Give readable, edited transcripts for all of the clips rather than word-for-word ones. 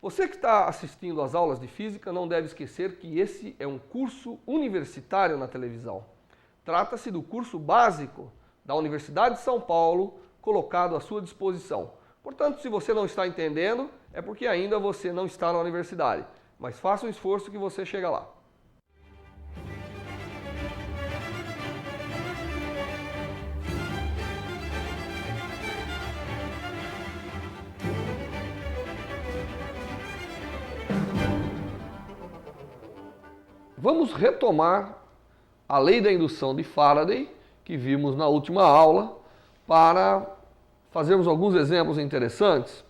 Você que está assistindo às aulas de física não deve esquecer que esse é um curso universitário na televisão. Trata-se do curso básico da Universidade de São Paulo, colocado à sua disposição. Portanto, se você não está entendendo, é porque ainda você não está na universidade. Mas faça um esforço que você chega lá. Vamos retomar a lei da indução de Faraday, que vimos na última aula, para fazermos alguns exemplos interessantes.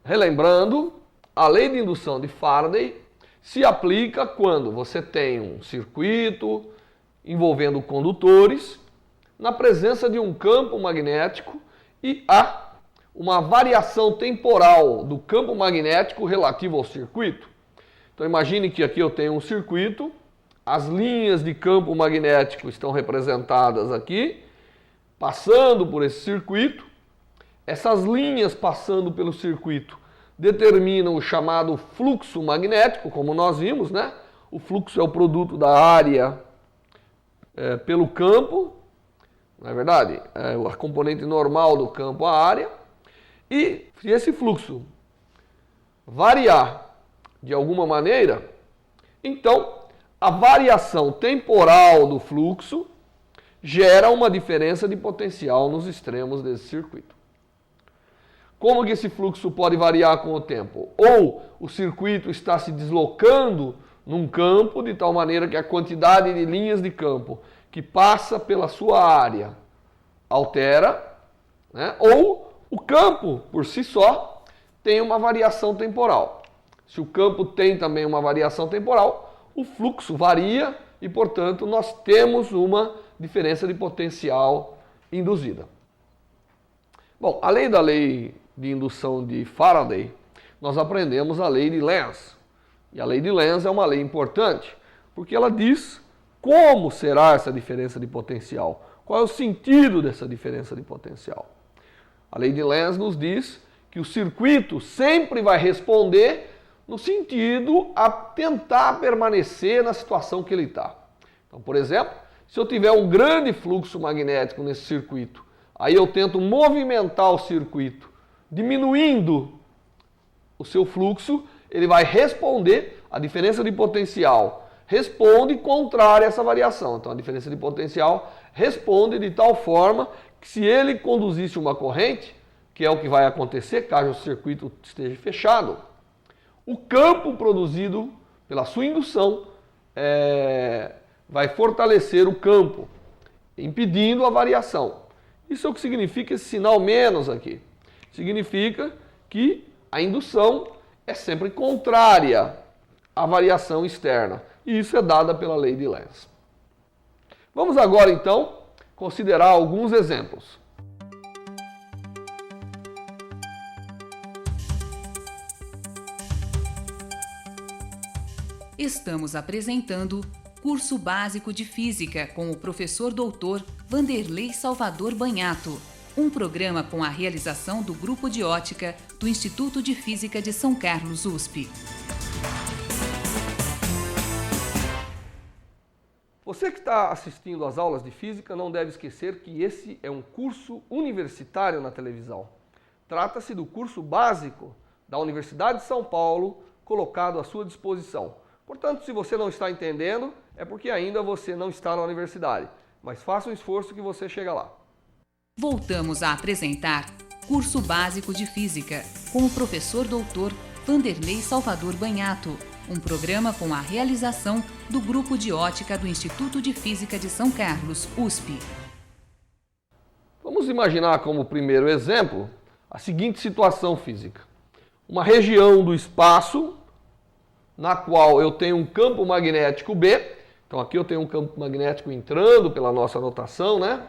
Relembrando, a lei de indução de Faraday se aplica quando você tem um circuito envolvendo condutores, na presença de um campo magnético e há uma variação temporal do campo magnético relativo ao circuito. Então imagine que aqui eu tenho um circuito, as linhas de campo magnético estão representadas aqui, passando por esse circuito. Essas linhas passando pelo circuito determinam o chamado fluxo magnético, como nós vimos, né? O fluxo é o produto da área pelo campo, não é verdade? É a componente normal do campo, a área. E se esse fluxo variar de alguma maneira, então a variação temporal do fluxo gera uma diferença de potencial nos extremos desse circuito. Como que esse fluxo pode variar com o tempo? Ou o circuito está se deslocando num campo de tal maneira que a quantidade de linhas de campo que passa pela sua área altera, né? Ou o campo por si só tem uma variação temporal. Se o campo tem também uma variação temporal, o fluxo varia e, portanto, nós temos uma diferença de potencial induzida. Bom, além da lei de indução de Faraday, nós aprendemos a lei de Lenz. E a lei de Lenz é uma lei importante, porque ela diz como será essa diferença de potencial, qual é o sentido dessa diferença de potencial. A lei de Lenz nos diz que o circuito sempre vai responder no sentido a tentar permanecer na situação que ele está. Então, por exemplo, se eu tiver um grande fluxo magnético nesse circuito, aí eu tento movimentar o circuito, diminuindo o seu fluxo, ele vai responder, a diferença de potencial responde contrária a essa variação. Então, a diferença de potencial responde de tal forma que se ele conduzisse uma corrente, que é o que vai acontecer caso o circuito esteja fechado, o campo produzido pela sua indução vai fortalecer o campo, impedindo a variação. Isso é o que significa esse sinal menos aqui. Significa que a indução é sempre contrária à variação externa. E isso é dada pela lei de Lenz. Vamos agora, então, considerar alguns exemplos. Estamos apresentando Curso Básico de Física com o professor doutor Vanderlei Salvador Banhato, um programa com a realização do Grupo de Ótica do Instituto de Física de São Carlos, USP. Você que está assistindo às aulas de física não deve esquecer que esse é um curso universitário na televisão. Trata-se do curso básico da Universidade de São Paulo, colocado à sua disposição. Portanto, se você não está entendendo, é porque ainda você não está na universidade. Mas faça um esforço que você chega lá. Voltamos a apresentar Curso Básico de Física com o professor doutor Vanderlei Salvador Banhato, um programa com a realização do Grupo de Ótica do Instituto de Física de São Carlos, USP. Vamos imaginar como primeiro exemplo a seguinte situação física. Uma região do espaço na qual eu tenho um campo magnético B. Então aqui eu tenho um campo magnético entrando pela nossa notação, né?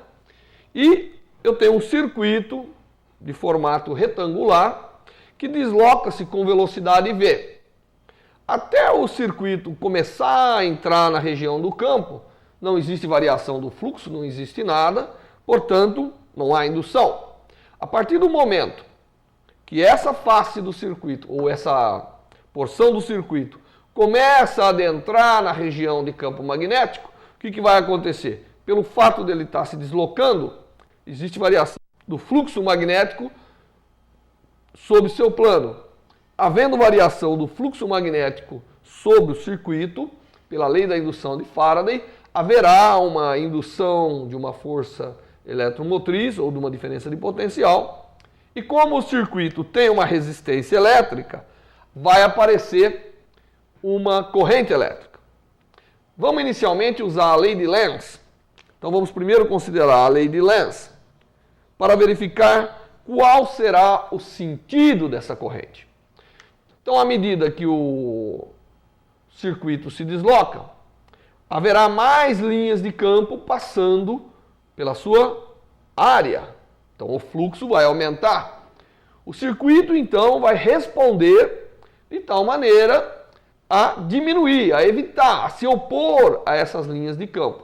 E eu tenho um circuito de formato retangular que desloca-se com velocidade V. Até o circuito começar a entrar na região do campo, não existe variação do fluxo, não existe nada, portanto, não há indução. A partir do momento que essa face do circuito, ou essa porção do circuito, começa a adentrar na região de campo magnético, o que vai acontecer? Pelo fato dele estar se deslocando, existe variação do fluxo magnético sobre seu plano. Havendo variação do fluxo magnético sobre o circuito, pela lei da indução de Faraday, haverá uma indução de uma força eletromotriz ou de uma diferença de potencial. E como o circuito tem uma resistência elétrica, vai aparecer uma corrente elétrica. Vamos inicialmente usar a lei de Lenz. Então vamos primeiro considerar a lei de Lenz para verificar qual será o sentido dessa corrente. Então, à medida que o circuito se desloca, haverá mais linhas de campo passando pela sua área. Então, o fluxo vai aumentar. O circuito, então, vai responder de tal maneira a diminuir, a evitar, a se opor a essas linhas de campo.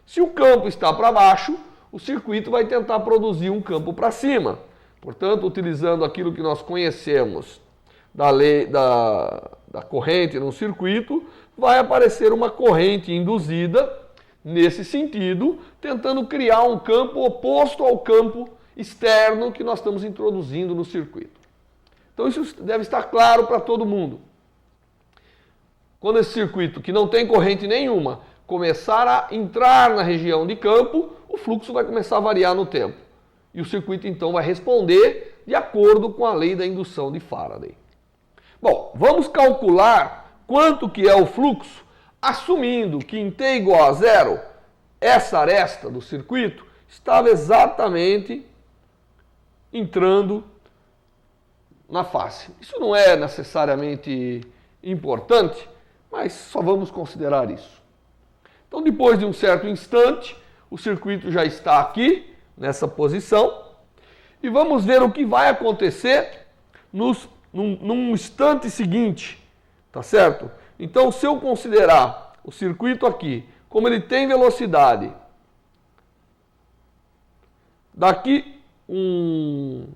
Se o campo está para baixo, o circuito vai tentar produzir um campo para cima. Portanto, utilizando aquilo que nós conhecemos da lei da corrente no circuito, vai aparecer uma corrente induzida nesse sentido, tentando criar um campo oposto ao campo externo que nós estamos introduzindo no circuito. Então isso deve estar claro para todo mundo. Quando esse circuito, que não tem corrente nenhuma, começar a entrar na região de campo, o fluxo vai começar a variar no tempo. E o circuito então vai responder de acordo com a lei da indução de Faraday. Bom, vamos calcular quanto que é o fluxo, assumindo que em t igual a zero, essa aresta do circuito estava exatamente entrando na face. Isso não é necessariamente importante, mas só vamos considerar isso. Então, depois de um certo instante, o circuito já está aqui, nessa posição, e vamos ver o que vai acontecer num instante seguinte, tá certo? Então, se eu considerar o circuito aqui, como ele tem velocidade, daqui um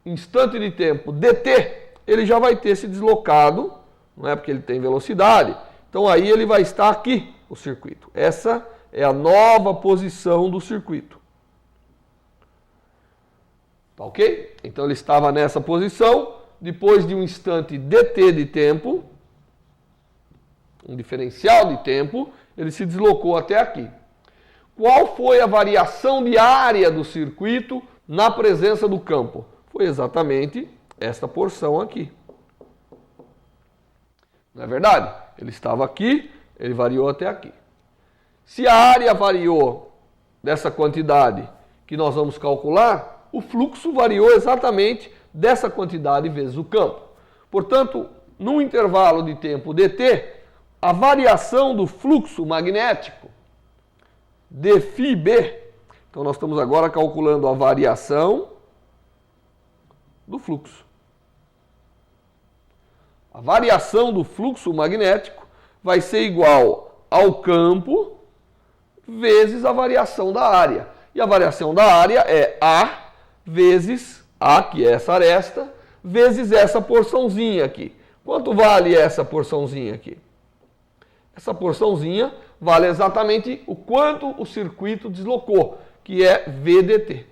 instante de tempo dt, ele já vai ter se deslocado, não é porque ele tem velocidade, então aí ele vai estar aqui, o circuito. Essa é a nova posição do circuito. Tá ok? Então ele estava nessa posição, depois de um instante dt de tempo, um diferencial de tempo, ele se deslocou até aqui. Qual foi a variação de área do circuito na presença do campo? Foi exatamente esta porção aqui. Não é verdade? Ele estava aqui, ele variou até aqui. Se a área variou dessa quantidade que nós vamos calcular, o fluxo variou exatamente dessa quantidade vezes o campo. Portanto, num intervalo de tempo dt, a variação do fluxo magnético dφb, então nós estamos agora calculando a variação do fluxo. A variação do fluxo magnético vai ser igual ao campo vezes a variação da área. E a variação da área é A vezes A, que é essa aresta, vezes essa porçãozinha aqui. Quanto vale essa porçãozinha aqui? Essa porçãozinha vale exatamente o quanto o circuito deslocou, que é VDT.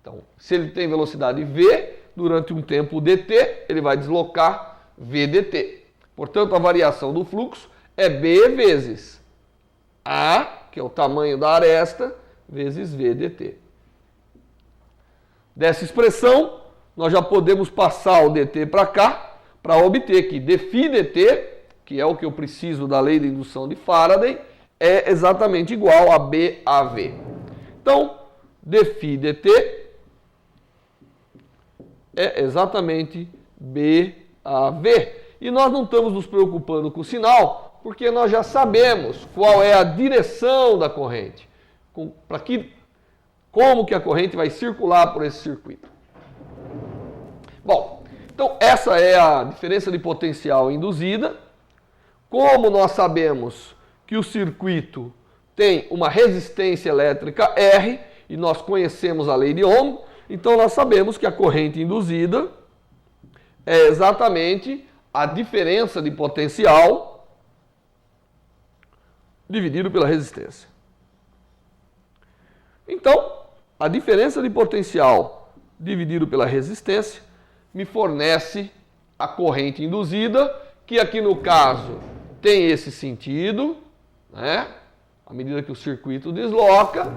Então, se ele tem velocidade V, durante um tempo dt, ele vai deslocar VDT. Portanto, a variação do fluxo é B vezes A, que é o tamanho da aresta, vezes VDT. Dessa expressão, nós já podemos passar o dt para cá, para obter que dφdt, que é o que eu preciso da lei da indução de Faraday, é exatamente igual a BAV. Então, dφdt é exatamente BAV. E nós não estamos nos preocupando com o sinal, porque nós já sabemos qual é a direção da corrente. Como que a corrente vai circular por esse circuito. Bom, então essa é a diferença de potencial induzida. Como nós sabemos que o circuito tem uma resistência elétrica R, e nós conhecemos a lei de Ohm, Então nós sabemos que a corrente induzida é exatamente a diferença de potencial dividido pela resistência. Então, a diferença de potencial dividido pela resistência me fornece a corrente induzida, que aqui no caso tem esse sentido, né? À medida que o circuito desloca,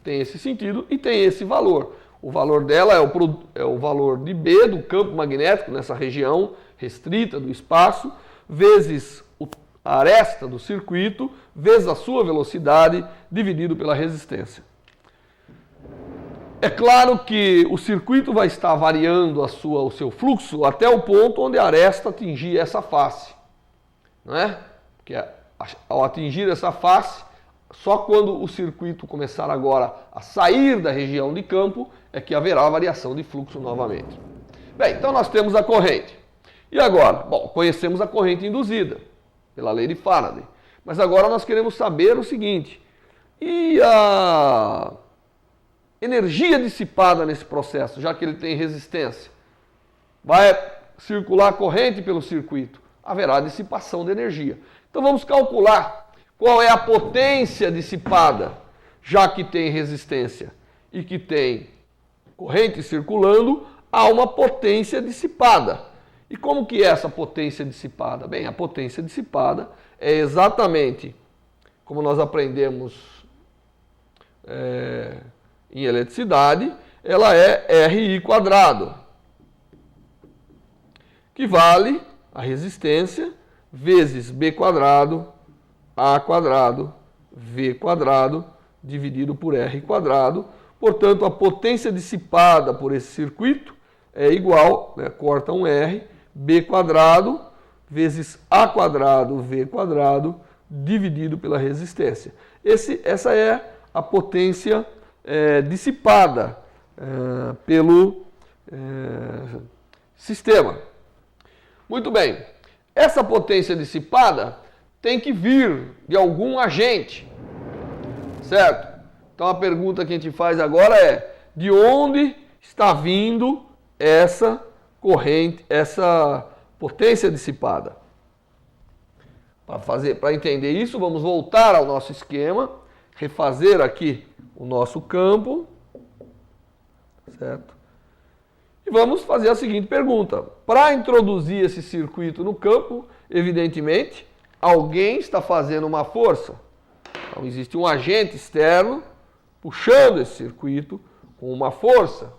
tem esse sentido e tem esse valor. O valor dela é o valor de B do campo magnético nessa região restrita do espaço, vezes a aresta do circuito, vezes a sua velocidade, dividido pela resistência. É claro que o circuito vai estar variando o seu fluxo até o ponto onde a aresta atingir essa face, não é? Porque ao atingir essa face, só quando o circuito começar agora a sair da região de campo é que haverá variação de fluxo novamente. Bem, então nós temos a corrente. E agora? Bom, conhecemos a corrente induzida pela lei de Faraday. Mas agora nós queremos saber o seguinte: e a energia dissipada nesse processo, já que ele tem resistência? Vai circular a corrente pelo circuito? Haverá dissipação de energia. Então vamos calcular qual é a potência dissipada, já que tem resistência e que tem corrente circulando, há uma potência dissipada. E como que é essa potência dissipada? Bem, a potência dissipada é exatamente como nós aprendemos em eletricidade, ela é RI quadrado, que vale a resistência vezes B quadrado, A quadrado, V quadrado, dividido por R quadrado. Portanto, a potência dissipada por esse circuito é igual, né, corta um R, B quadrado vezes A quadrado, V quadrado, dividido pela resistência. Essa é a potência dissipada pelo sistema. Muito bem. Essa potência dissipada tem que vir de algum agente, certo? Então a pergunta que a gente faz agora é: de onde está vindo essa corrente, essa potência dissipada? Para entender isso, vamos voltar ao nosso esquema, refazer aqui o nosso campo, certo? E vamos fazer a seguinte pergunta: para introduzir esse circuito no campo, evidentemente, alguém está fazendo uma força. Então existe um agente externo puxando esse circuito com uma força.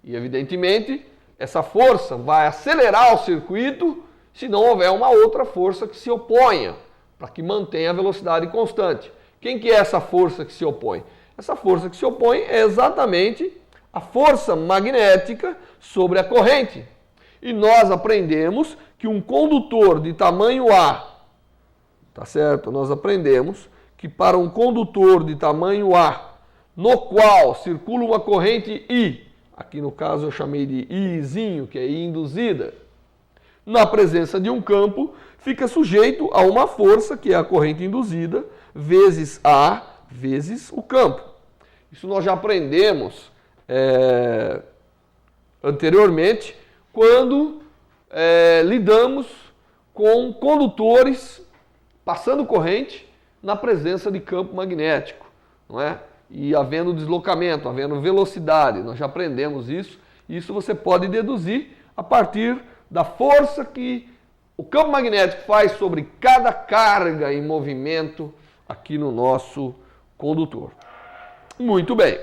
E evidentemente, essa força vai acelerar o circuito se não houver uma outra força que se oponha, para que mantenha a velocidade constante. Quem que é essa força que se opõe? Essa força que se opõe é exatamente a força magnética sobre a corrente. E nós aprendemos que um condutor de tamanho A, tá certo? Nós aprendemos que para um condutor de tamanho A, no qual circula uma corrente I, aqui no caso eu chamei de Izinho, que é I induzida, na presença de um campo, fica sujeito a uma força, que é a corrente induzida, vezes A, vezes o campo. Isso nós já aprendemos anteriormente, quando lidamos com condutores passando corrente na presença de campo magnético, não é? E havendo deslocamento, havendo velocidade, nós já aprendemos isso. Isso você pode deduzir a partir da força que o campo magnético faz sobre cada carga em movimento aqui no nosso condutor. Muito bem.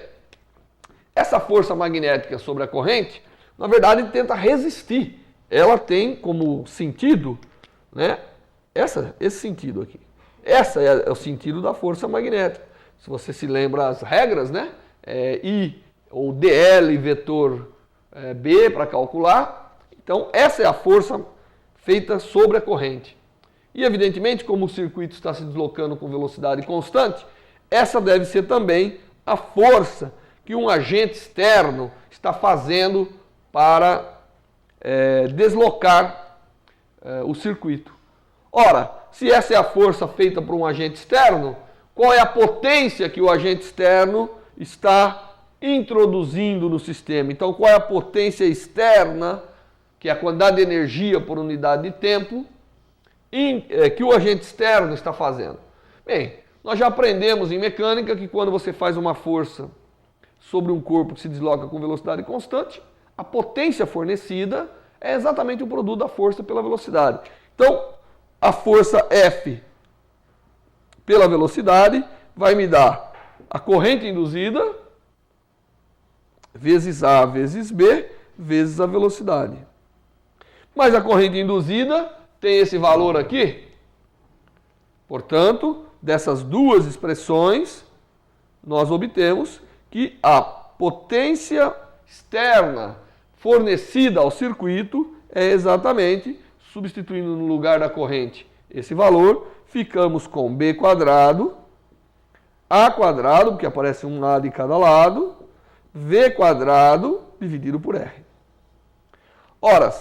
Essa força magnética sobre a corrente, na verdade, tenta resistir. Ela tem como sentido, né, esse sentido aqui. Esse é o sentido da força magnética. Se você se lembra as regras, né? I ou dl vetor B para calcular. Então, essa é a força feita sobre a corrente. E, evidentemente, como o circuito está se deslocando com velocidade constante, essa deve ser também a força que um agente externo está fazendo para deslocar o circuito. Ora, se essa é a força feita por um agente externo, qual é a potência que o agente externo está introduzindo no sistema. Então, qual é a potência externa, que é a quantidade de energia por unidade de tempo, que o agente externo está fazendo? Bem, nós já aprendemos em mecânica que quando você faz uma força sobre um corpo que se desloca com velocidade constante, a potência fornecida é exatamente o produto da força pela velocidade. Então, a força F pela velocidade vai me dar a corrente induzida vezes A vezes B vezes a velocidade. Mas a corrente induzida tem esse valor aqui. Portanto, dessas duas expressões, nós obtemos que a potência externa fornecida ao circuito é exatamente, substituindo no lugar da corrente esse valor, ficamos com B quadrado, A quadrado, porque aparece um A de cada lado, V quadrado dividido por R. Ora,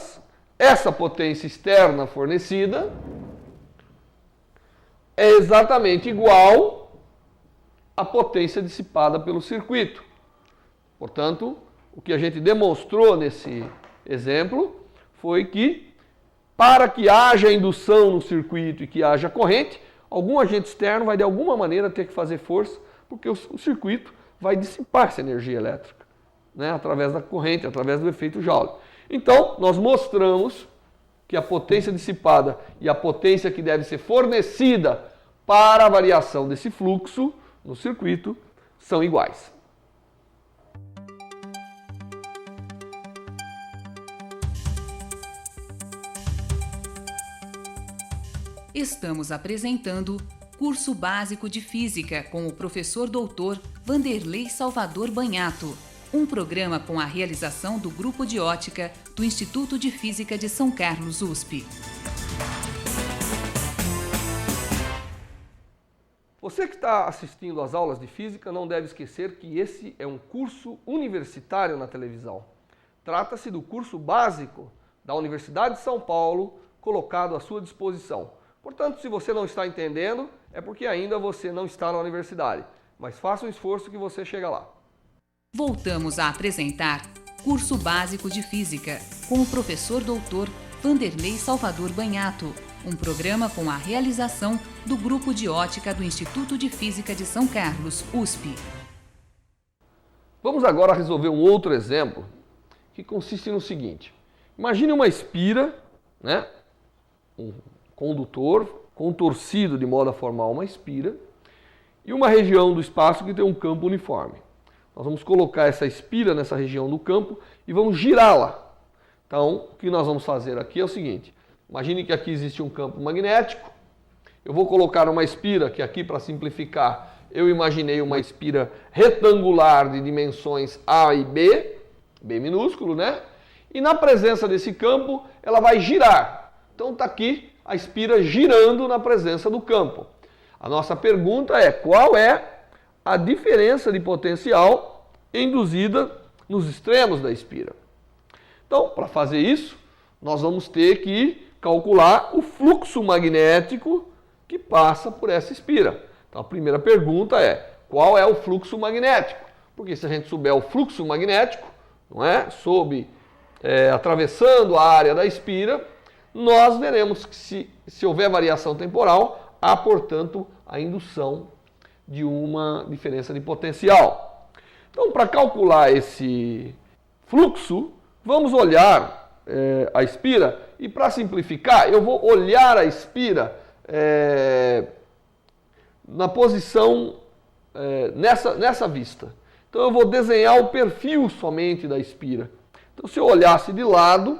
essa potência externa fornecida é exatamente igual à potência dissipada pelo circuito. Portanto, o que a gente demonstrou nesse exemplo foi que, para que haja indução no circuito e que haja corrente, algum agente externo vai de alguma maneira ter que fazer força, porque o circuito vai dissipar essa energia elétrica, né, através da corrente, através do efeito Joule. Então, nós mostramos que a potência dissipada e a potência que deve ser fornecida para a variação desse fluxo no circuito são iguais. Estamos apresentando Curso Básico de Física com o professor doutor Vanderlei Salvador Banhato, um programa com a realização do Grupo de Ótica do Instituto de Física de São Carlos, USP. Você que está assistindo às aulas de física não deve esquecer que esse é um curso universitário na televisão. Trata-se do curso básico da Universidade de São Paulo, colocado à sua disposição. Portanto, se você não está entendendo, é porque ainda você não está na universidade. Mas faça um esforço que você chega lá. Voltamos a apresentar Curso Básico de Física com o professor doutor Vanderlei Salvador Banhato, um programa com a realização do Grupo de Ótica do Instituto de Física de São Carlos, USP. Vamos agora resolver um outro exemplo que consiste no seguinte. Imagine uma espira, né? Um condutor contorcido de modo a formar uma espira e uma região do espaço que tem um campo uniforme. Nós vamos colocar essa espira nessa região do campo e vamos girá-la. Então, o que nós vamos fazer aqui é o seguinte. Imagine que aqui existe um campo magnético. Eu vou colocar uma espira, que aqui, para simplificar, eu imaginei uma espira retangular de dimensões A e B, B minúsculo, né? E na presença desse campo, ela vai girar. Então, está aqui a espira girando na presença do campo. A nossa pergunta é: qual é a diferença de potencial induzida nos extremos da espira? Então, para fazer isso, nós vamos ter que calcular o fluxo magnético que passa por essa espira. Então, a primeira pergunta é: qual é o fluxo magnético? Porque se a gente souber o fluxo magnético, não é? Atravessando a área da espira, nós veremos que se houver variação temporal, há, portanto, a indução de uma diferença de potencial. Então, para calcular esse fluxo, vamos olhar a espira e, para simplificar, eu vou olhar a espira na posição nessa vista. Então, eu vou desenhar o perfil somente da espira. Então, se eu olhasse de lado,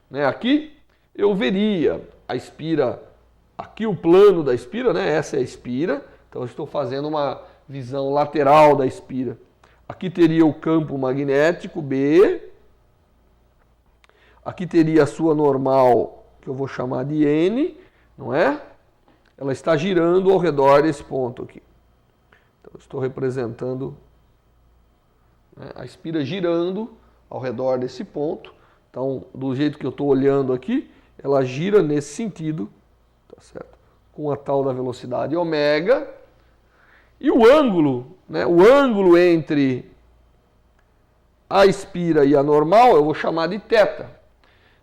né, aqui, eu veria a espira, aqui o plano da espira, né, essa é a espira. Então, eu estou fazendo uma visão lateral da espira. Aqui teria o campo magnético B. Aqui teria a sua normal, que eu vou chamar de N, não é? Ela está girando ao redor desse ponto aqui. Então, eu estou representando, né, a espira girando ao redor desse ponto. Então, do jeito que eu estou olhando aqui, ela gira nesse sentido, tá certo? Com a tal da velocidade ômega. E o ângulo, né, o ângulo entre a espira e a normal eu vou chamar de θ.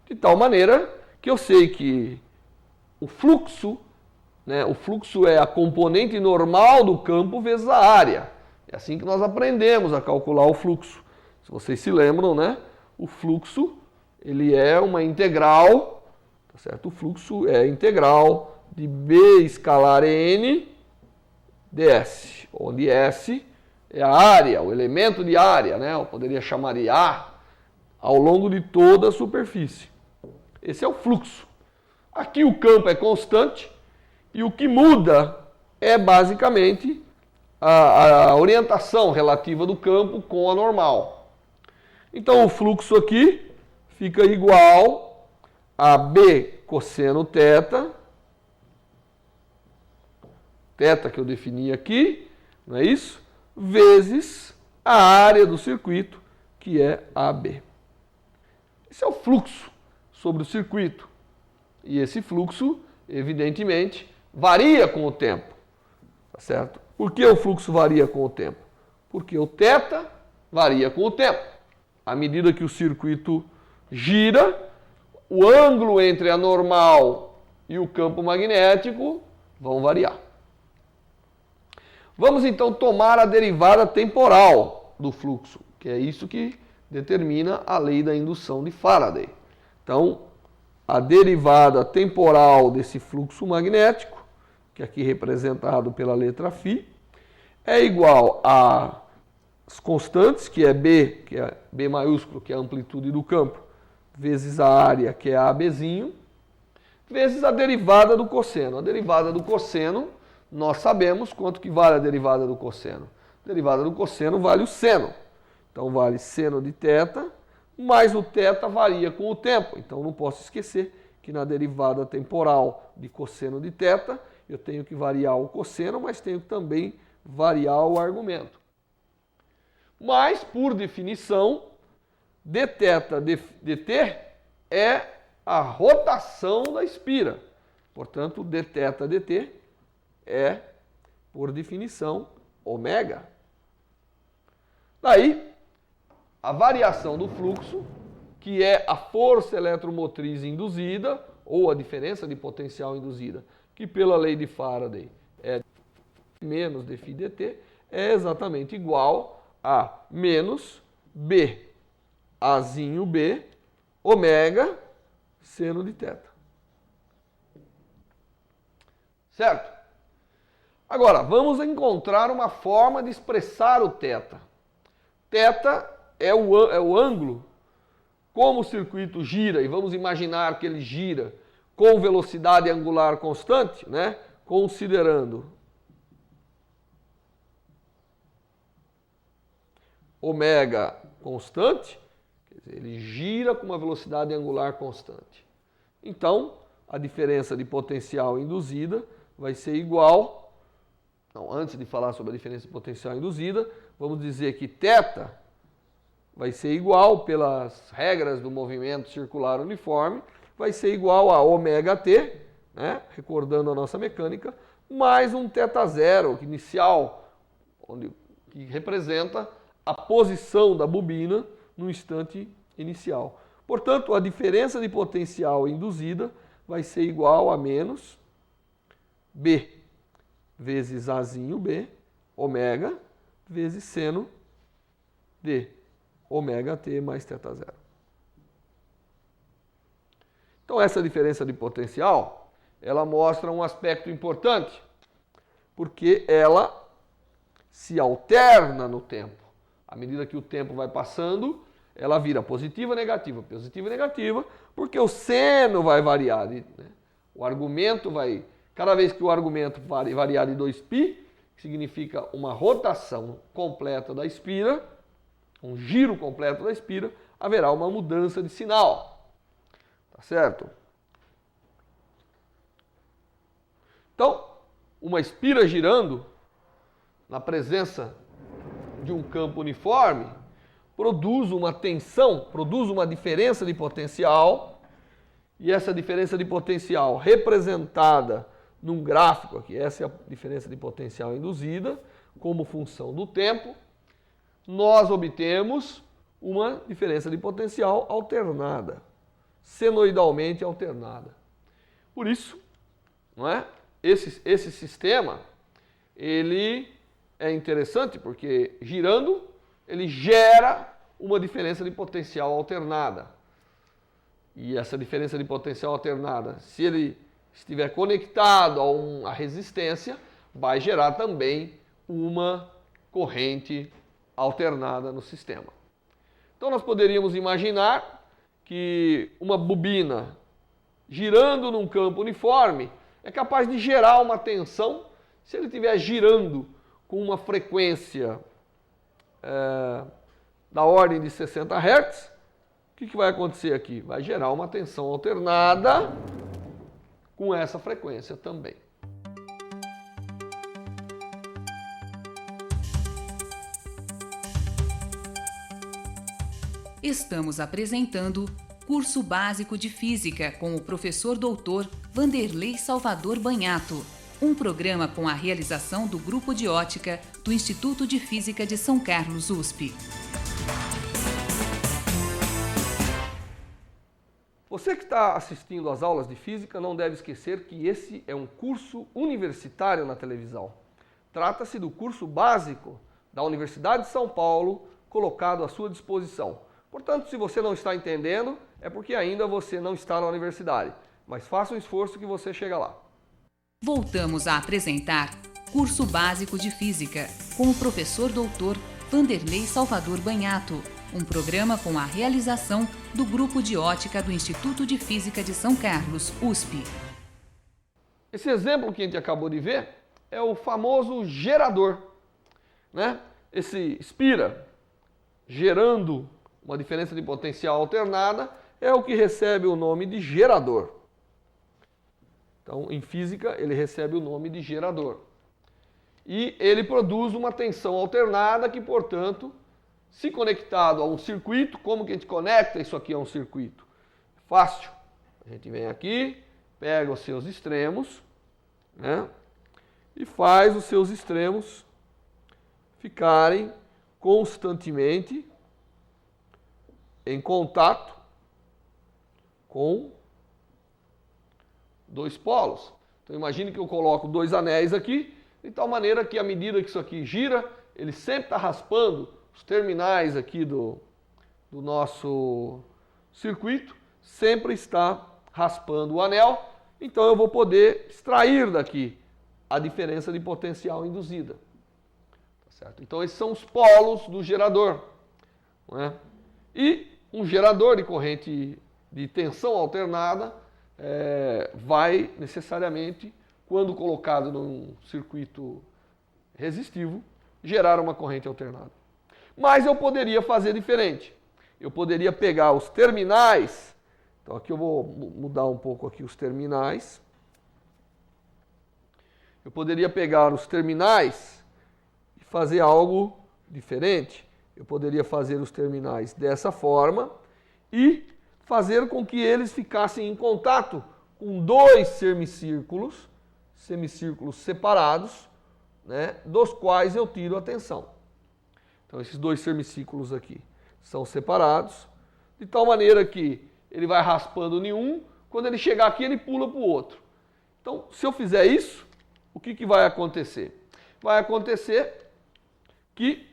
De tal maneira que eu sei que o fluxo é a componente normal do campo vezes a área. É assim que nós aprendemos a calcular o fluxo. Se vocês se lembram, né? O fluxo, ele é uma integral, tá certo? O fluxo é a integral de B escalar N ds, onde S é a área, o elemento de área, né? Eu poderia chamar de A, ao longo de toda a superfície. Esse é o fluxo. Aqui o campo é constante e o que muda é basicamente a orientação relativa do campo com a normal. Então o fluxo aqui fica igual a B cosseno θ, θ que eu defini aqui, não é isso? Vezes a área do circuito, que é AB. Esse é o fluxo sobre o circuito. E esse fluxo, evidentemente, varia com o tempo. Tá certo? Por que o fluxo varia com o tempo? Porque o θ varia com o tempo. À medida que o circuito gira, o ângulo entre a normal e o campo magnético vão variar. Vamos então tomar a derivada temporal do fluxo, que é isso que determina a lei da indução de Faraday. Então, a derivada temporal desse fluxo magnético, que aqui é representado pela letra φ, é igual às constantes, que é B maiúsculo, que é a amplitude do campo, vezes a área, que é ABzinho, vezes a derivada do cosseno. A derivada do cosseno, nós sabemos quanto que vale a derivada do cosseno. A derivada do cosseno vale o seno. Então, vale seno de θ, mas o θ varia com o tempo. Então, não posso esquecer que na derivada temporal de cosseno de θ, eu tenho que variar o cosseno, mas tenho que também variar o argumento. Mas, por definição, dθ dt é a rotação da espira. Portanto, dθ dt é, por definição, ômega. Daí, a variação do fluxo, que é a força eletromotriz induzida, ou a diferença de potencial induzida, que pela lei de Faraday é menos dφ dt, é exatamente igual a menos B, Azinho B, ômega, seno de θ. Certo? Agora, vamos encontrar uma forma de expressar o θ. θ é o ângulo como o circuito gira, e vamos imaginar que ele gira com velocidade angular constante, né? Considerando ômega constante, quer dizer, ele gira com uma velocidade angular constante. Então, a diferença de potencial induzida vai ser igual. Não, antes de falar sobre a diferença de potencial induzida, vamos dizer que θ vai ser igual, pelas regras do movimento circular uniforme, vai ser igual a ômega t, né? Recordando a nossa mecânica, mais um θ0 inicial, que representa a posição da bobina no instante inicial. Portanto, a diferença de potencial induzida vai ser igual a menos B vezes Azinho B, ômega, vezes seno de ômega t mais θ0. Então, essa diferença de potencial, ela mostra um aspecto importante, porque ela se alterna no tempo. À medida que o tempo vai passando, ela vira positiva, negativa, porque o seno vai variar. Né? O argumento vai... Cada vez que o argumento variar de 2π, que significa uma rotação completa da espira, um giro completo da espira, haverá uma mudança de sinal. Tá certo? Então, uma espira girando, na presença de um campo uniforme, produz uma tensão, produz uma diferença de potencial, e essa diferença de potencial representada num gráfico aqui, essa é a diferença de potencial induzida, como função do tempo, nós obtemos uma diferença de potencial alternada, senoidalmente alternada. Por isso, não é? Esse sistema, ele é interessante porque girando, ele gera uma diferença de potencial alternada. E essa diferença de potencial alternada, se ele estiver conectado a uma resistência, vai gerar também uma corrente alternada no sistema. Então nós poderíamos imaginar que uma bobina girando num campo uniforme é capaz de gerar uma tensão se ele estiver girando com uma frequência da ordem de 60 Hz. O que vai acontecer aqui? Vai gerar uma tensão alternada com essa frequência também. Estamos apresentando Curso Básico de Física com o professor doutor Vanderlei Salvador Banhato, um programa com a realização do Grupo de Ótica do Instituto de Física de São Carlos, USP. Você que está assistindo às aulas de física não deve esquecer que esse é um curso universitário na televisão. Trata-se do curso básico da Universidade de São Paulo, colocado à sua disposição. Portanto, se você não está entendendo, é porque ainda você não está na universidade. Mas faça um esforço que você chega lá. Voltamos a apresentar Curso Básico de Física com o professor doutor Vanderlei Salvador Banhato, um programa com a realização do Grupo de Ótica do Instituto de Física de São Carlos, USP. Esse exemplo que a gente acabou de ver é o famoso gerador, né? Esse espira gerando uma diferença de potencial alternada é o que recebe o nome de gerador. Então, em física, ele recebe o nome de gerador. E ele produz uma tensão alternada que, portanto, se conectado a um circuito, como que a gente conecta isso aqui a um circuito? Fácil. A gente vem aqui, pega os seus extremos, né? E faz os seus extremos ficarem constantemente em contato com dois polos. Então imagine que eu coloco dois anéis aqui, de tal maneira que à medida que isso aqui gira, ele sempre está raspando os terminais aqui do nosso circuito, sempre está raspando o anel, então eu vou poder extrair daqui a diferença de potencial induzida. Tá certo? Então esses são os polos do gerador, não é? E um gerador de corrente de tensão alternada vai necessariamente, quando colocado num circuito resistivo, gerar uma corrente alternada. Mas eu poderia fazer diferente. Eu poderia pegar os terminais. Então aqui eu vou mudar um pouco aqui os terminais. Eu poderia pegar os terminais e fazer algo diferente. Eu poderia fazer os terminais dessa forma e fazer com que eles ficassem em contato com dois semicírculos separados, né, dos quais eu tiro a tensão. Então esses dois semicírculos aqui são separados, de tal maneira que ele vai raspando em um, quando ele chegar aqui ele pula para o outro. Então se eu fizer isso, o que vai acontecer? Vai acontecer que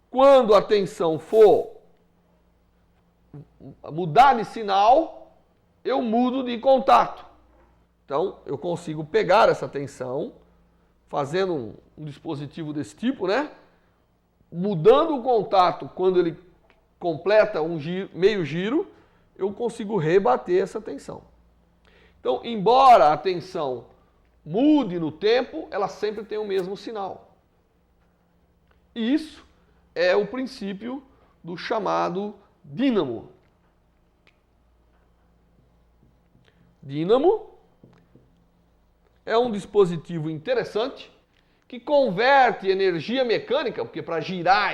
quando a tensão for mudar de sinal, eu mudo de contato. Então, eu consigo pegar essa tensão, fazendo um dispositivo desse tipo, né? Mudando o contato quando ele completa um meio giro, eu consigo rebater essa tensão. Então, embora a tensão mude no tempo, ela sempre tem o mesmo sinal. E isso é o princípio do chamado dínamo. Dínamo é um dispositivo interessante que converte energia mecânica, porque para girar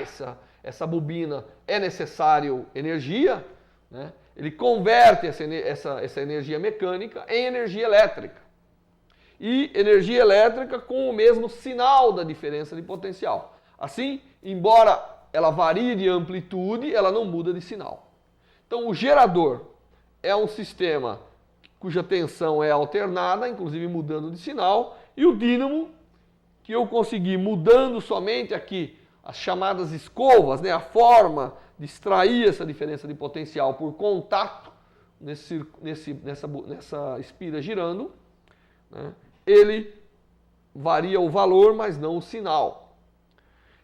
essa bobina é necessário energia, né? Ele converte essa energia mecânica em energia elétrica. E energia elétrica com o mesmo sinal da diferença de potencial. Assim, embora ela varia de amplitude, ela não muda de sinal. Então o gerador é um sistema cuja tensão é alternada, inclusive mudando de sinal, e o dínamo, que eu consegui mudando somente aqui as chamadas escovas, né, a forma de extrair essa diferença de potencial por contato nessa espira girando, né, ele varia o valor, mas não o sinal.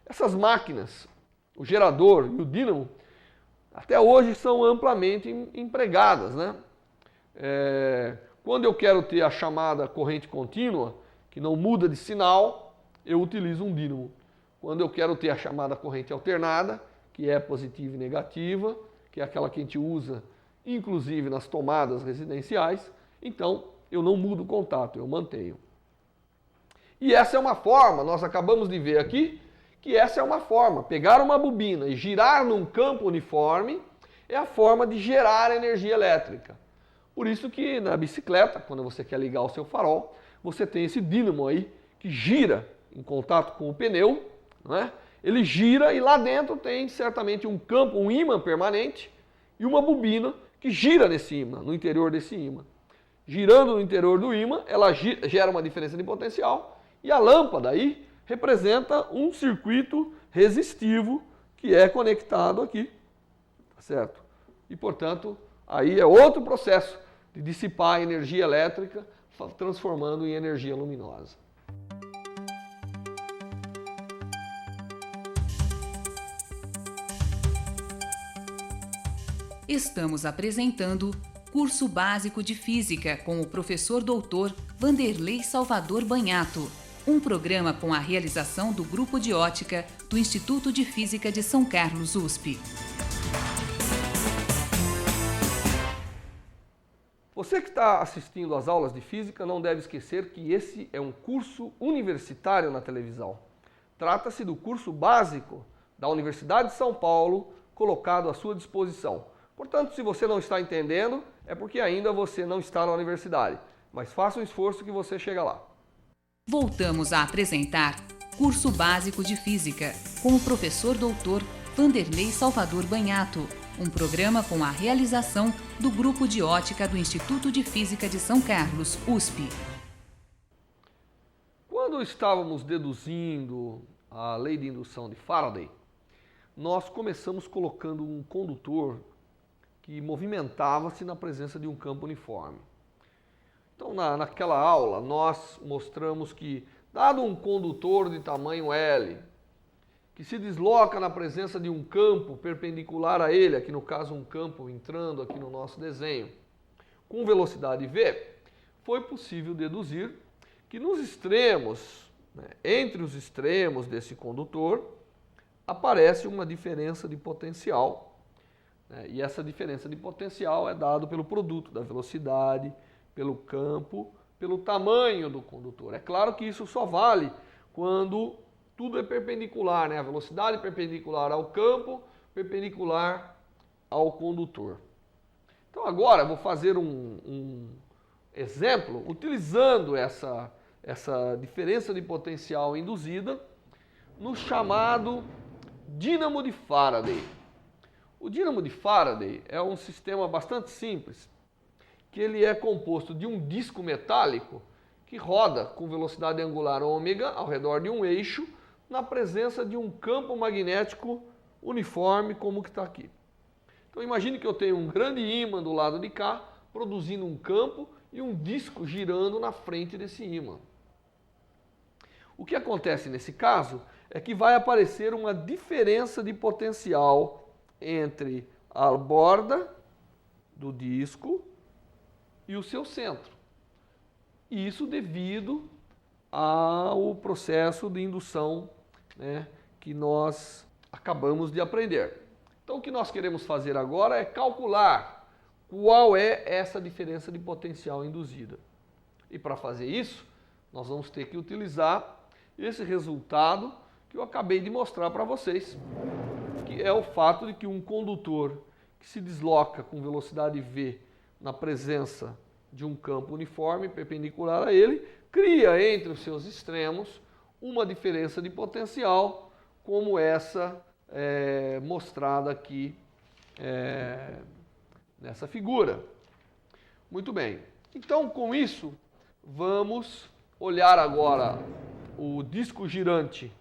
Essas máquinas, o gerador e o dínamo, até hoje são amplamente empregadas, né? Quando eu quero ter a chamada corrente contínua, que não muda de sinal, eu utilizo um dínamo. Quando eu quero ter a chamada corrente alternada, que é positiva e negativa, que é aquela que a gente usa inclusive nas tomadas residenciais, então eu não mudo o contato, eu mantenho. E essa é uma forma, nós acabamos de ver aqui, que essa é uma forma, pegar uma bobina e girar num campo uniforme é a forma de gerar energia elétrica. Por isso que na bicicleta, quando você quer ligar o seu farol, você tem esse dínamo aí que gira em contato com o pneu, não é? Ele gira e lá dentro tem certamente um campo, um ímã permanente e uma bobina que gira nesse ímã, no interior desse ímã. Girando no interior do ímã, ela gera uma diferença de potencial e a lâmpada aí representa um circuito resistivo que é conectado aqui, tá certo? E portanto, aí é outro processo de dissipar a energia elétrica, transformando em energia luminosa. Estamos apresentando Curso Básico de Física com o professor doutor Vanderlei Salvador Banhato, um programa com a realização do Grupo de Ótica do Instituto de Física de São Carlos, USP. Você que está assistindo às aulas de física não deve esquecer que esse é um curso universitário na televisão. Trata-se do curso básico da Universidade de São Paulo, colocado à sua disposição. Portanto, se você não está entendendo, é porque ainda você não está na universidade. Mas faça um esforço que você chega lá. Voltamos a apresentar Curso Básico de Física com o professor doutor Vanderlei Salvador Banhato, um programa com a realização do Grupo de Ótica do Instituto de Física de São Carlos, USP. Quando estávamos deduzindo a lei de indução de Faraday, nós começamos colocando um condutor que movimentava-se na presença de um campo uniforme. Então, naquela aula, nós mostramos que, dado um condutor de tamanho L, que se desloca na presença de um campo perpendicular a ele, aqui no caso um campo entrando aqui no nosso desenho, com velocidade v, foi possível deduzir que nos extremos, né, entre os extremos desse condutor, aparece uma diferença de potencial, né, e essa diferença de potencial é dada pelo produto da velocidade, pelo campo, pelo tamanho do condutor. É claro que isso só vale quando tudo é perpendicular, né? A velocidade perpendicular ao campo, perpendicular ao condutor. Então agora eu vou fazer um exemplo utilizando essa diferença de potencial induzida no chamado dínamo de Faraday. O dínamo de Faraday é um sistema bastante simples, que ele é composto de um disco metálico que roda com velocidade angular ômega ao redor de um eixo na presença de um campo magnético uniforme como o que está aqui. Então imagine que eu tenho um grande ímã do lado de cá, produzindo um campo e um disco girando na frente desse ímã. O que acontece nesse caso é que vai aparecer uma diferença de potencial entre a borda do disco e o seu centro. E isso devido ao processo de indução, né, que nós acabamos de aprender. Então o que nós queremos fazer agora é calcular qual é essa diferença de potencial induzida. E para fazer isso, nós vamos ter que utilizar esse resultado que eu acabei de mostrar para vocês, que é o fato de que um condutor que se desloca com velocidade v na presença de um campo uniforme perpendicular a ele, cria entre os seus extremos uma diferença de potencial como essa mostrada aqui nessa figura. Muito bem. Então, com isso, vamos olhar agora o disco girante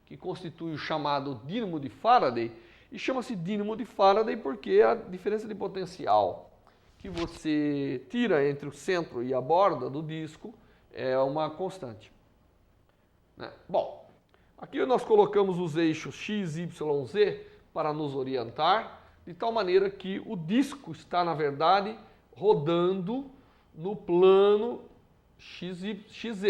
que constitui o chamado dínamo de Faraday. E chama-se dínamo de Faraday porque a diferença de potencial que você tira entre o centro e a borda do disco é uma constante. Bom, aqui nós colocamos os eixos x, y, z para nos orientar, de tal maneira que o disco está, na verdade, rodando no plano XZ.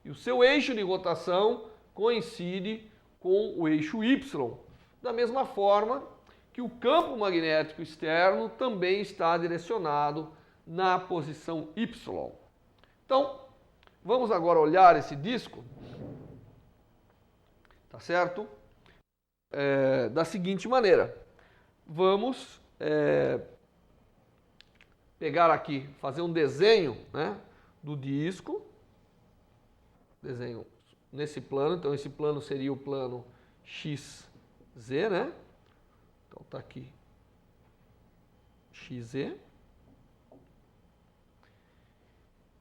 E o seu eixo de rotação coincide com o eixo Y, da mesma forma que o campo magnético externo também está direcionado na posição Y. Então, vamos agora olhar esse disco, tá certo? Da seguinte maneira. Vamos pegar aqui, fazer um desenho, né, do disco. Desenho nesse plano, então esse plano seria o plano XZ, né? Então tá aqui XZ.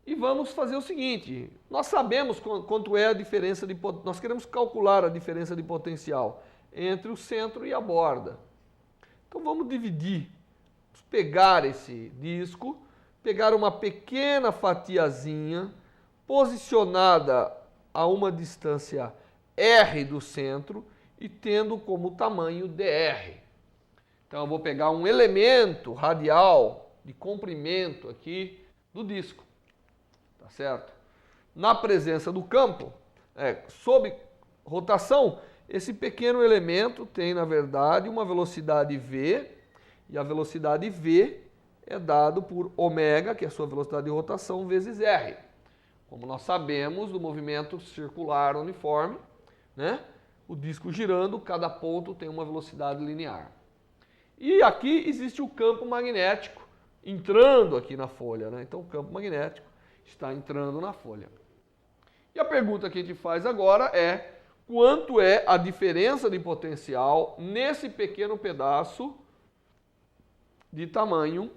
E vamos fazer o seguinte, nós sabemos quanto é a diferença de potência, nós queremos calcular a diferença de potencial entre o centro e a borda. Então vamos dividir, pegar esse disco, pegar uma pequena fatiazinha posicionada a uma distância R do centro e tendo como tamanho dr. Então eu vou pegar um elemento radial de comprimento aqui do disco, tá certo? Na presença do campo, sob rotação, esse pequeno elemento tem, na verdade, uma velocidade v, e a velocidade v é dado por ômega, que é a sua velocidade de rotação, vezes r. Como nós sabemos do movimento circular uniforme, né? O disco girando, cada ponto tem uma velocidade linear. E aqui existe o campo magnético entrando aqui na folha, né? Então o campo magnético está entrando na folha. E a pergunta que a gente faz agora é: quanto é a diferença de potencial nesse pequeno pedaço de tamanho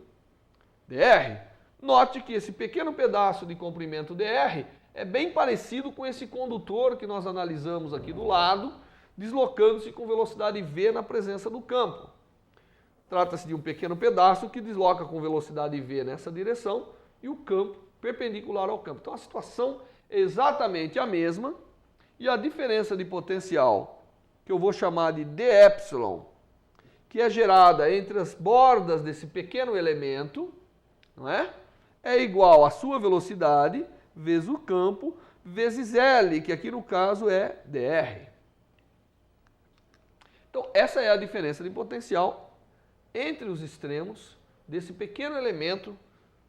dr? Note que esse pequeno pedaço de comprimento dr é bem parecido com esse condutor que nós analisamos aqui do lado, deslocando-se com velocidade v na presença do campo. Trata-se de um pequeno pedaço que desloca com velocidade v nessa direção e o campo perpendicular ao campo. Então a situação é exatamente a mesma e a diferença de potencial, que eu vou chamar de dε, que é gerada entre as bordas desse pequeno elemento, não é? É igual à sua velocidade vezes o campo vezes L, que aqui no caso é dr. Então essa é a diferença de potencial entre os extremos desse pequeno elemento,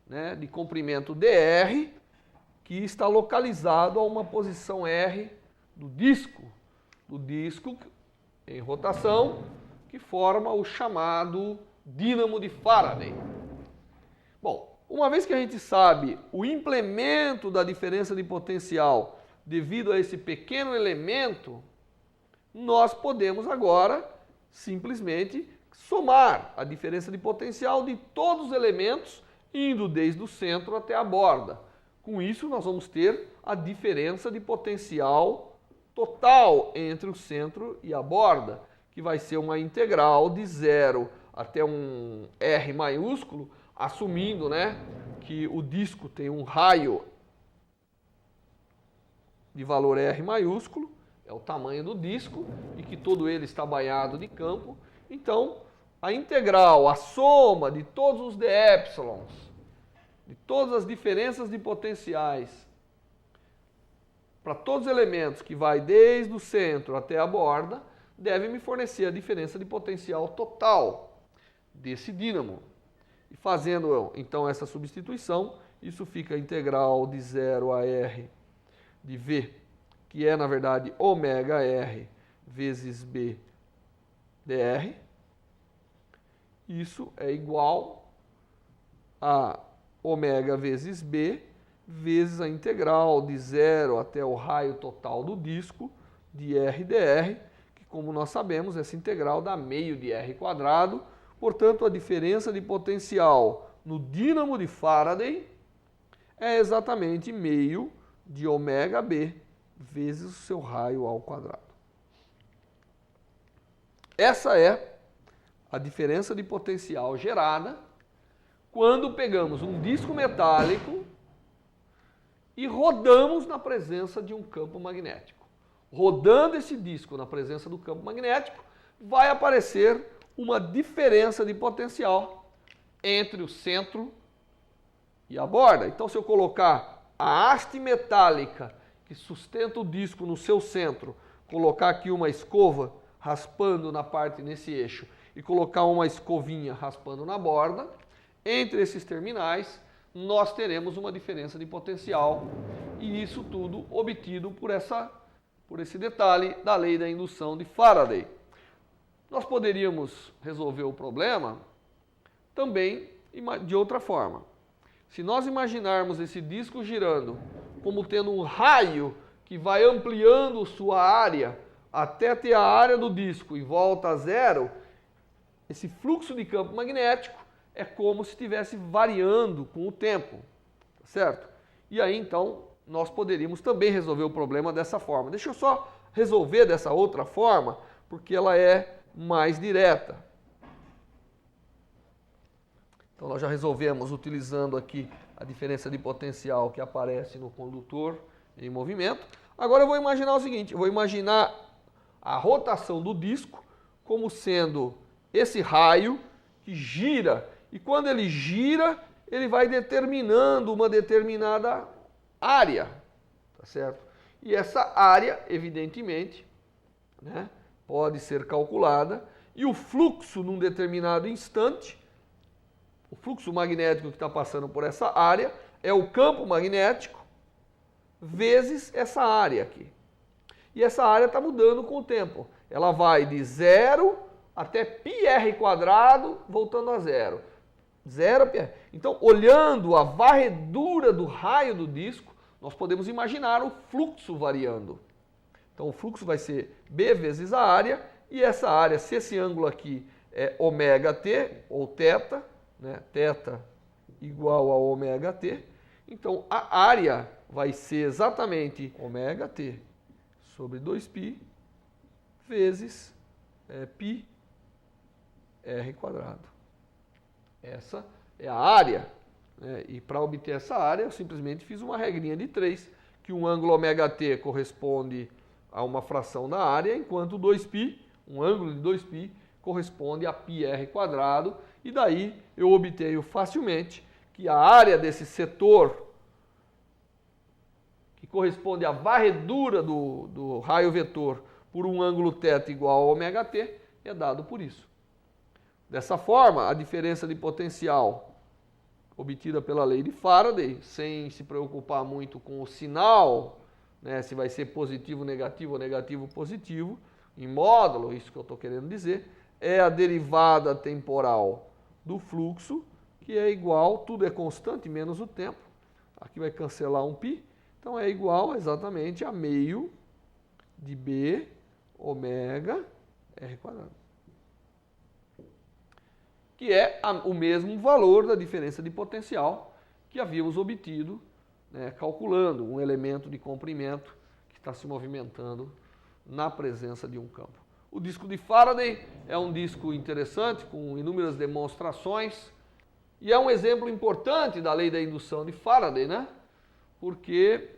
né, de comprimento dr, que está localizado a uma posição R do disco em rotação, que forma o chamado dínamo de Faraday. Bom, uma vez que a gente sabe o implemento da diferença de potencial devido a esse pequeno elemento, nós podemos agora simplesmente somar a diferença de potencial de todos os elementos indo desde o centro até a borda. Com isso, nós vamos ter a diferença de potencial total entre o centro e a borda, que vai ser uma integral de 0 até um R maiúsculo, assumindo, né, que o disco tem um raio de valor R maiúsculo, é o tamanho do disco, e que todo ele está banhado de campo. Então, a integral, a soma de todos os dε, de todas as diferenças de potenciais para todos os elementos que vai desde o centro até a borda, deve me fornecer a diferença de potencial total desse dínamo. E fazendo então essa substituição, isso fica a integral de 0 a R de V, que é na verdade ômega R vezes B dr. Isso é igual a ômega vezes B vezes a integral de 0 até o raio total do disco de R dr, que Como nós sabemos, essa integral dá meio de R². Portanto, a diferença de potencial no dínamo de Faraday é exatamente meio de ω/B vezes o seu raio ao quadrado. Essa é a diferença de potencial gerada quando pegamos um disco metálico e rodamos na presença de um campo magnético. Rodando esse disco na presença do campo magnético, vai aparecer uma diferença de potencial entre o centro e a borda. Então, se eu colocar a haste metálica que sustenta o disco no seu centro, colocar aqui uma escova raspando na parte nesse eixo e colocar uma escovinha raspando na borda, entre esses terminais nós teremos uma diferença de potencial, e isso tudo obtido por esse detalhe da lei da indução de Faraday. Nós poderíamos resolver o problema também de outra forma. Se nós imaginarmos esse disco girando como tendo um raio que vai ampliando sua área até ter a área do disco e volta a zero, esse fluxo de campo magnético é como se estivesse variando com o tempo, certo? E aí então nós poderíamos também resolver o problema dessa forma. Deixa eu só resolver dessa outra forma, porque ela é mais direta. Então nós já resolvemos utilizando aqui a diferença de potencial que aparece no condutor em movimento. Agora eu vou imaginar o seguinte, eu vou imaginar a rotação do disco como sendo esse raio que gira, e quando ele gira, ele vai determinando uma determinada área, tá certo? E essa área, evidentemente, né, pode ser calculada, e o fluxo num determinado instante, o fluxo magnético que está passando por essa área é o campo magnético vezes essa área aqui. E essa área está mudando com o tempo. Ela vai de 0 até πr², voltando a zero. 0 πr. Então, olhando a varredura do raio do disco, nós podemos imaginar o fluxo variando. Então, o fluxo vai ser B vezes a área, e essa área, se esse ângulo aqui é ωt, ou θ, né, θ igual a ωt, então a área vai ser exatamente ωt sobre 2π vezes πr². Essa é a área, né? E para obter essa área eu simplesmente fiz uma regrinha de 3, que um ângulo ωt corresponde a uma fração da área, enquanto 2π, um ângulo de 2π, corresponde a πr², e daí eu obtenho facilmente que a área desse setor, que corresponde à varredura do raio vetor por um ângulo θ igual a ωt, é dado por isso. Dessa forma, a diferença de potencial obtida pela lei de Faraday, sem se preocupar muito com o sinal, né, se vai ser positivo, negativo ou negativo, positivo, em módulo, isso que eu estou querendo dizer, é a derivada temporal do fluxo, que é igual, tudo é constante, menos o tempo. Aqui vai cancelar um π, então é igual exatamente a meio de B ω/r². Que é o mesmo valor da diferença de potencial que havíamos obtido, né, calculando um elemento de comprimento que está se movimentando na presença de um campo. O disco de Faraday é um disco interessante, com inúmeras demonstrações, e é um exemplo importante da lei da indução de Faraday, né? Porque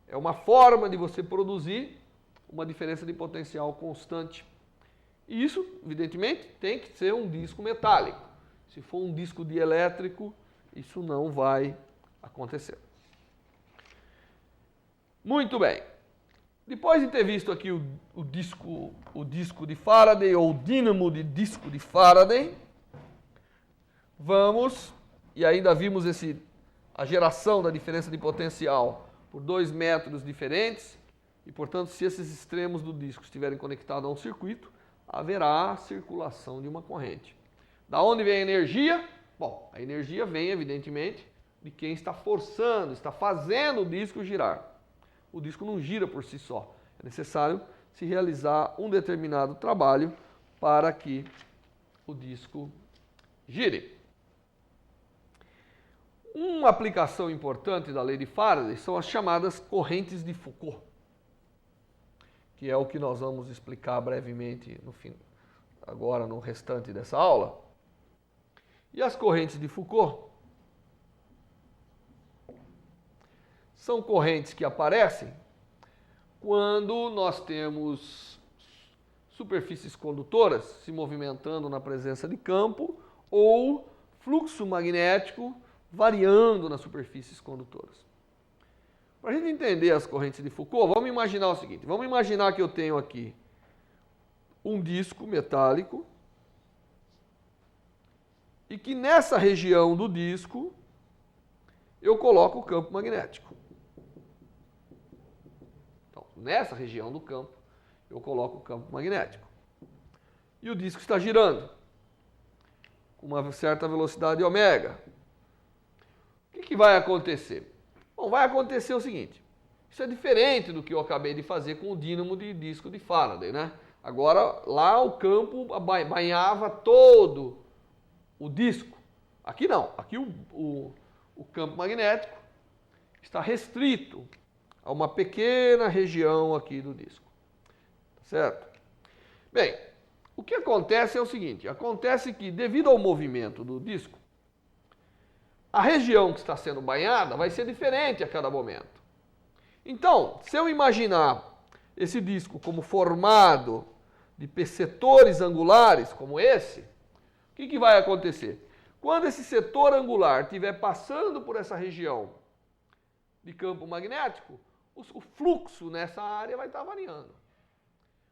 é uma forma de você produzir uma diferença de potencial constante. E isso, evidentemente, tem que ser um disco metálico. Se for um disco dielétrico, isso não vai acontecer. Muito bem. Depois de ter visto aqui o disco de Faraday, ou o dínamo de disco de Faraday, vamos, e ainda vimos a geração da diferença de potencial por 2 métodos diferentes, e, portanto, se esses extremos do disco estiverem conectados a um circuito, haverá circulação de uma corrente. Da onde vem a energia? Bom, a energia vem, evidentemente, de quem está forçando, está fazendo o disco girar. O disco não gira por si só. É necessário se realizar um determinado trabalho para que o disco gire. Uma aplicação importante da lei de Faraday são as chamadas correntes de Foucault, que é o que nós vamos explicar brevemente agora no restante dessa aula. E as correntes de Foucault são correntes que aparecem quando nós temos superfícies condutoras se movimentando na presença de campo ou fluxo magnético variando nas superfícies condutoras. Para a gente entender as correntes de Foucault, vamos imaginar o seguinte. Vamos imaginar que eu tenho aqui um disco metálico e que nessa região do disco eu coloco o campo magnético. Então, nessa região do campo eu coloco o campo magnético. E o disco está girando com uma certa velocidade ômega. O que vai acontecer? Bom, vai acontecer o seguinte. Isso é diferente do que eu acabei de fazer com o dínamo de disco de Faraday, né? Agora, lá o campo banhava todo o disco. Aqui não. Aqui o campo magnético está restrito a uma pequena região aqui do disco. Certo? Bem, o que acontece é o seguinte. Acontece que, devido ao movimento do disco, a região que está sendo banhada vai ser diferente a cada momento. Então, se eu imaginar esse disco como formado de setores angulares, como esse, o que vai acontecer? Quando esse setor angular estiver passando por essa região de campo magnético, o fluxo nessa área vai estar variando.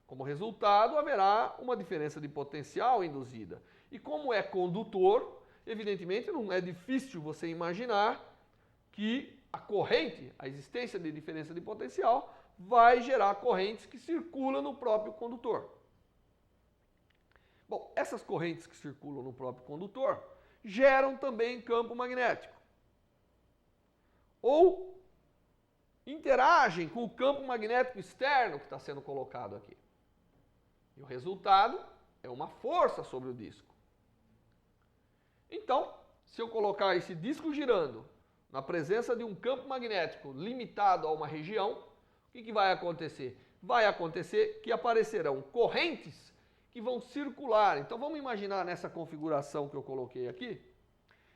Como resultado, haverá uma diferença de potencial induzida. E como é condutor, evidentemente, não é difícil você imaginar que a corrente, a existência de diferença de potencial, vai gerar correntes que circulam no próprio condutor. Bom, essas correntes que circulam no próprio condutor geram também campo magnético. Ou interagem com o campo magnético externo que está sendo colocado aqui. E o resultado é uma força sobre o disco. Então, se eu colocar esse disco girando na presença de um campo magnético limitado a uma região, o que vai acontecer? Vai acontecer que aparecerão correntes que vão circular. Então, vamos imaginar nessa configuração que eu coloquei aqui,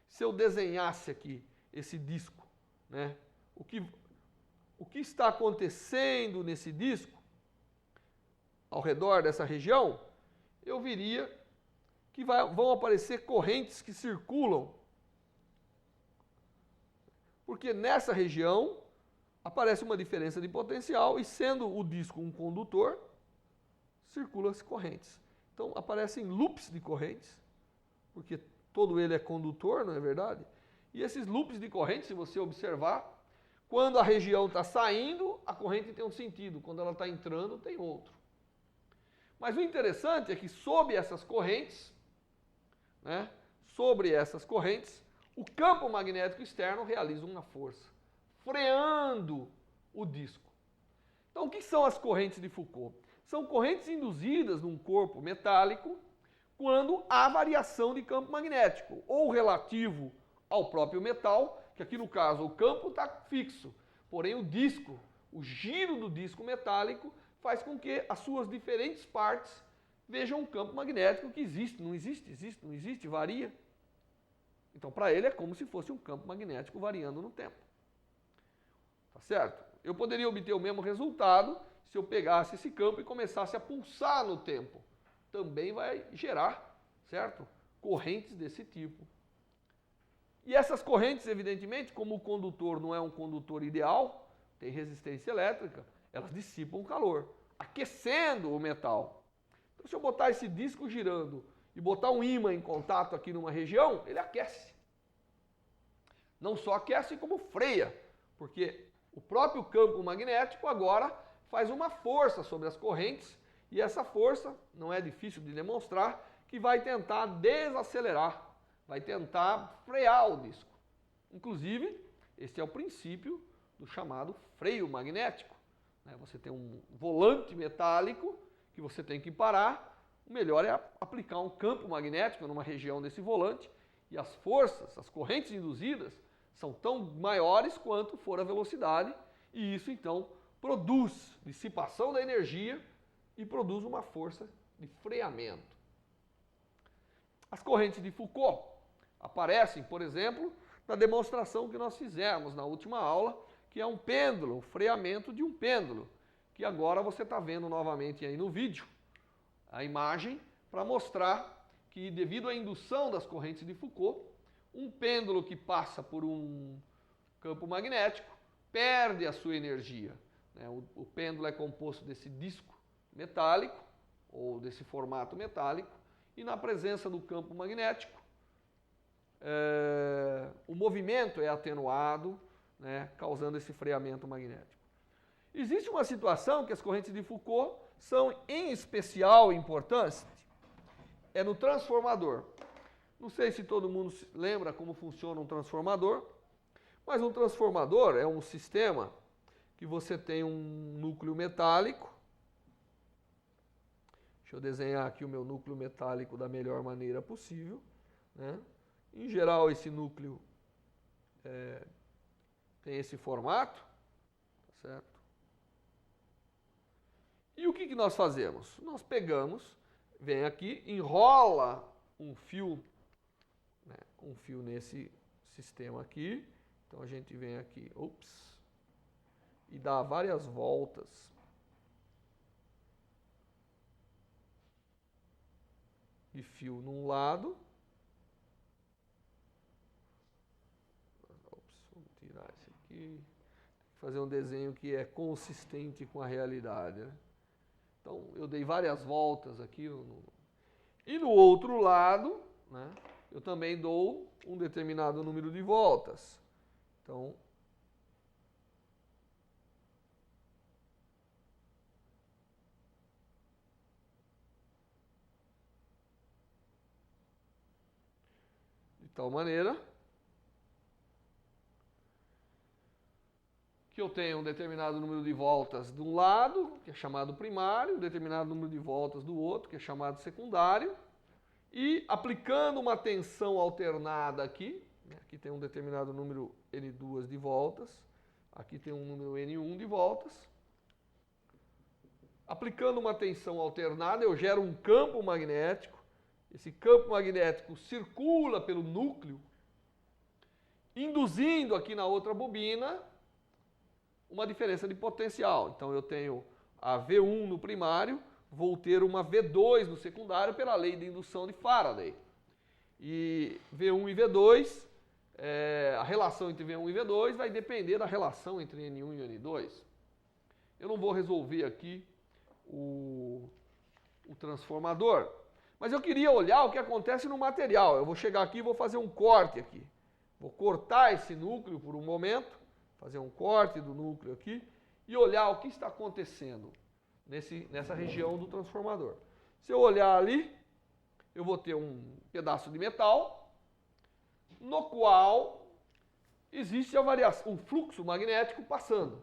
se eu desenhasse aqui esse disco, né? O que está acontecendo nesse disco, ao redor dessa região, eu viria que vão aparecer correntes que circulam. Porque nessa região aparece uma diferença de potencial e, sendo o disco um condutor, circulam as correntes. Então aparecem loops de correntes, porque todo ele é condutor, não é verdade? E esses loops de corrente, se você observar, quando a região está saindo, a corrente tem um sentido, quando ela está entrando, tem outro. Mas o interessante é que sobre essas correntes, né, o campo magnético externo realiza uma força, freando o disco. Então, o que são as correntes de Foucault? São correntes induzidas num corpo metálico quando há variação de campo magnético, ou relativo ao próprio metal, que aqui no caso o campo está fixo, porém o disco, o giro do disco metálico, faz com que as suas diferentes partes vejam um campo magnético que existe, não existe, varia. Então, para ele é como se fosse um campo magnético variando no tempo. Tá certo? Eu poderia obter o mesmo resultado se eu pegasse esse campo e começasse a pulsar no tempo. Também vai gerar, certo? Correntes desse tipo. E essas correntes, evidentemente, como o condutor não é um condutor ideal, tem resistência elétrica, elas dissipam o calor, aquecendo o metal. Então, se eu botar esse disco girando e botar um ímã em contato aqui numa região, ele aquece. Não só aquece, como freia, porque o próprio campo magnético agora faz uma força sobre as correntes, e essa força, não é difícil de demonstrar, que vai tentar desacelerar, vai tentar frear o disco. Inclusive, esse é o princípio do chamado freio magnético, né? Você tem um volante metálico que você tem que parar, o melhor é aplicar um campo magnético numa região desse volante e as forças, as correntes induzidas são tão maiores quanto for a velocidade e isso então produz dissipação da energia e produz uma força de freamento. As correntes de Foucault aparecem, por exemplo, na demonstração que nós fizemos na última aula, que é um pêndulo, o freamento de um pêndulo, que agora você está vendo novamente aí no vídeo, a imagem, para mostrar que devido à indução das correntes de Foucault, um pêndulo que passa por um campo magnético perde a sua energia. O pêndulo é composto desse disco metálico, ou desse formato metálico, e na presença do campo magnético, o movimento é atenuado, né, causando esse freamento magnético. Existe uma situação que as correntes de Foucault são em especial importantes, é no transformador. Não sei se todo mundo lembra como funciona um transformador, mas um transformador é um sistema que você tem um núcleo metálico. Deixa eu desenhar aqui o meu núcleo metálico da melhor maneira possível, né? Em geral, esse núcleo tem esse formato, tá certo? E o que nós fazemos? Nós pegamos, vem aqui, enrola um fio, né, nesse sistema aqui. Então a gente vem aqui, e dá várias voltas. De fio num lado. Vamos tirar esse aqui. Fazer um desenho que é consistente com a realidade, né? Então eu dei várias voltas aqui. E no outro lado, né, eu também dou um determinado número de voltas. Então, de tal maneira que eu tenho um determinado número de voltas de um lado, que é chamado primário, um determinado número de voltas do outro, que é chamado secundário, e aplicando uma tensão alternada aqui, aqui tem um determinado número N2 de voltas, aqui tem um número N1 de voltas. Aplicando uma tensão alternada, eu gero um campo magnético. Esse campo magnético circula pelo núcleo, induzindo aqui na outra bobina uma diferença de potencial. Então eu tenho a V1 no primário, vou ter uma V2 no secundário pela lei de indução de Faraday. E V1 e V2, a relação entre V1 e V2 vai depender da relação entre N1 e N2. Eu não vou resolver aqui o transformador, mas eu queria olhar o que acontece no material. Eu vou chegar aqui e vou fazer um corte aqui. Vou cortar esse núcleo por um momento, fazer um corte do núcleo aqui e olhar o que está acontecendo nessa região do transformador. Se eu olhar ali, eu vou ter um pedaço de metal no qual existe um fluxo magnético passando.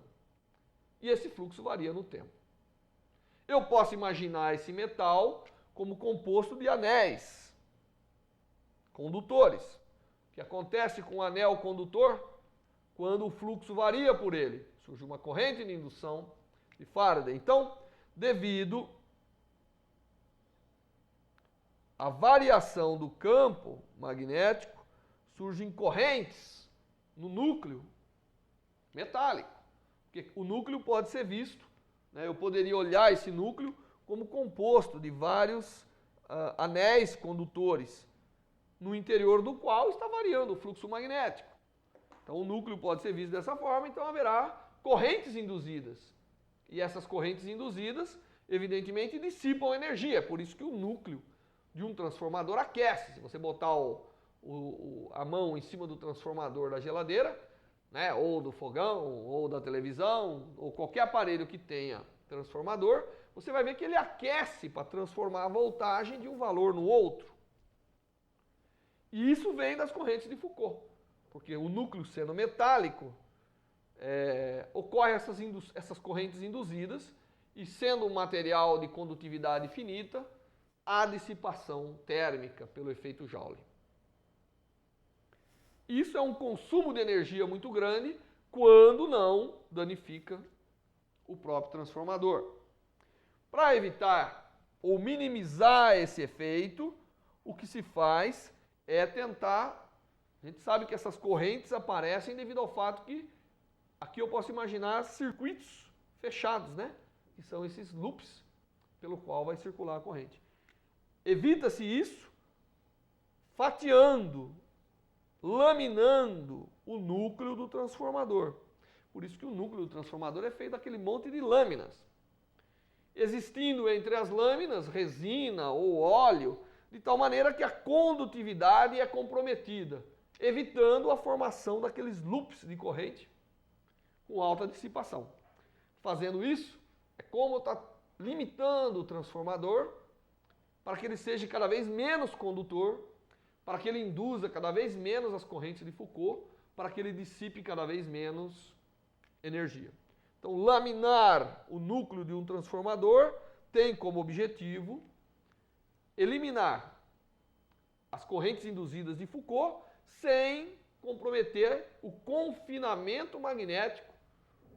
E esse fluxo varia no tempo. Eu posso imaginar esse metal como composto de anéis condutores. O que acontece com o anel condutor? Quando o fluxo varia por ele, surge uma corrente de indução de Faraday. Então, devido à variação do campo magnético, surgem correntes no núcleo metálico. Porque o núcleo pode ser visto, né? Eu poderia olhar esse núcleo como composto de vários anéis condutores, no interior do qual está variando o fluxo magnético. Então o núcleo pode ser visto dessa forma, então haverá correntes induzidas. E essas correntes induzidas, evidentemente, dissipam energia. É por isso que o núcleo de um transformador aquece. Se você botar a mão em cima do transformador da geladeira, né, ou do fogão, ou da televisão, ou qualquer aparelho que tenha transformador, você vai ver que ele aquece para transformar a voltagem de um valor no outro. E isso vem das correntes de Foucault. Porque o núcleo sendo metálico, ocorrem essas correntes induzidas e, sendo um material de condutividade finita, há dissipação térmica pelo efeito Joule. Isso é um consumo de energia muito grande quando não danifica o próprio transformador. Para evitar ou minimizar esse efeito, o que se faz é tentar... A gente sabe que essas correntes aparecem devido ao fato que aqui eu posso imaginar circuitos fechados, né? Que são esses loops pelo qual vai circular a corrente. Evita-se isso fatiando, laminando o núcleo do transformador. Por isso que o núcleo do transformador é feito daquele monte de lâminas. Existindo entre as lâminas resina ou óleo, de tal maneira que a condutividade é comprometida, evitando a formação daqueles loops de corrente com alta dissipação. Fazendo isso, é como está limitando o transformador para que ele seja cada vez menos condutor, para que ele induza cada vez menos as correntes de Foucault, para que ele dissipe cada vez menos energia. Então, laminar o núcleo de um transformador tem como objetivo eliminar as correntes induzidas de Foucault sem comprometer o confinamento magnético,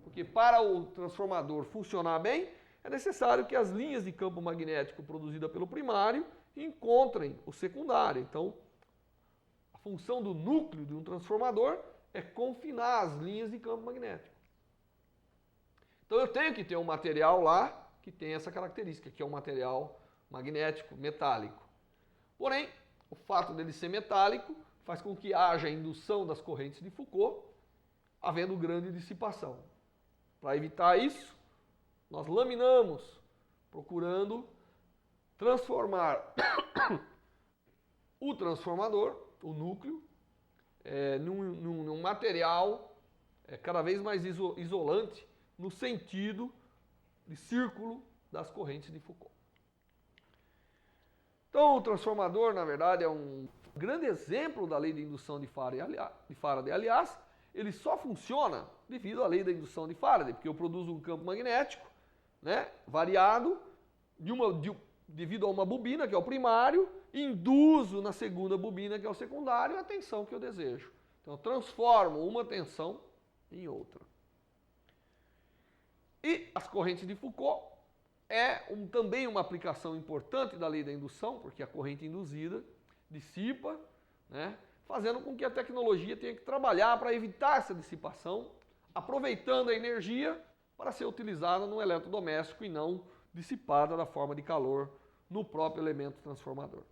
porque para o transformador funcionar bem, é necessário que as linhas de campo magnético produzidas pelo primário encontrem o secundário. Então, a função do núcleo de um transformador é confinar as linhas de campo magnético. Então eu tenho que ter um material lá que tem essa característica, que é um material magnético, metálico. Porém, o fato dele ser metálico faz com que haja indução das correntes de Foucault, havendo grande dissipação. Para evitar isso, nós laminamos, procurando transformar o transformador, o núcleo, num material cada vez mais isolante no sentido de círculo das correntes de Foucault. Então, o transformador, na verdade, é um grande exemplo da lei de indução de Faraday. Aliás, ele só funciona devido à lei da indução de Faraday, porque eu produzo um campo magnético, né, variado devido a uma bobina, que é o primário, induzo na segunda bobina, que é o secundário, a tensão que eu desejo. Então, eu transformo uma tensão em outra. E as correntes de Foucault também uma aplicação importante da lei da indução, porque a corrente induzida dissipa, né, fazendo com que a tecnologia tenha que trabalhar para evitar essa dissipação, aproveitando a energia para ser utilizada no eletrodoméstico e não dissipada da forma de calor no próprio elemento transformador.